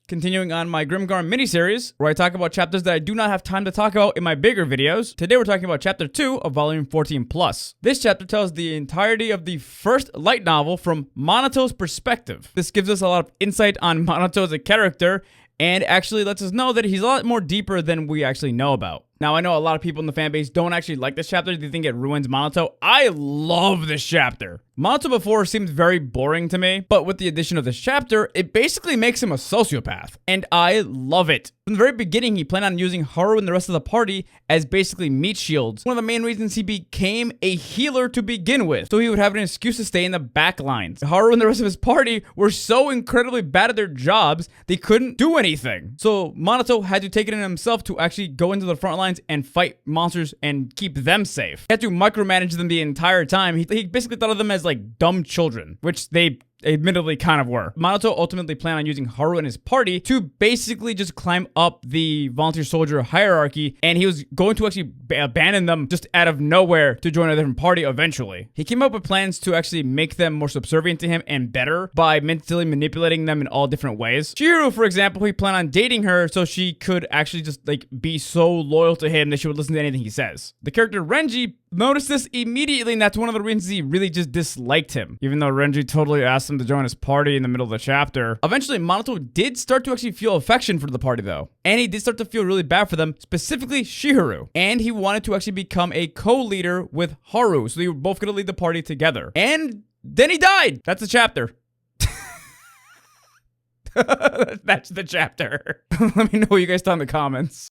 Continuing on my Grimgar miniseries, where I talk about chapters that I do not have time to talk about in my bigger videos. Today we're talking about Chapter 2 of Volume 14+. This chapter tells the entirety of the first light novel from Monoto's perspective. This gives us a lot of insight on Monoto as a character, and actually lets us know that he's a lot more deeper than we actually know about. Now, I know a lot of people in the fanbase don't actually like this chapter. They think it ruins Monoto. I love this chapter. Monoto before seemed very boring to me, but with the addition of this chapter, it basically makes him a sociopath, and I love it. From the very beginning, he planned on using Haru and the rest of the party as basically meat shields. One of the main reasons he became a healer to begin with, so he would have an excuse to stay in the back lines. Haru and the rest of his party were so incredibly bad at their jobs, they couldn't do anything. So Monoto had to take it in himself to actually go into the front lines and fight monsters and keep them safe. He had to micromanage them the entire time. He basically thought of them as like dumb children, which they admittedly kind of were. Monoto ultimately planned on using Haru and his party to basically just climb up the volunteer soldier hierarchy, and he was going to actually abandon them just out of nowhere to join a different party eventually. He came up with plans to actually make them more subservient to him and better by mentally manipulating them in all different ways. Chihiro, for example, he planned on dating her so she could actually just like be so loyal to him that she would listen to anything he says. The character Renji noticed this immediately, and that's one of the reasons he really just disliked him, even though Renji totally asked him to join his party in the middle of the chapter. Eventually, Monoto did start to actually feel affection for the party though, and he did start to feel really bad for them, specifically Chihiro, and he wanted to actually become a co-leader with Haru, so they were both going to lead the party together. And then he died. That's the chapter. That's the chapter. Let me know what you guys thought in the comments.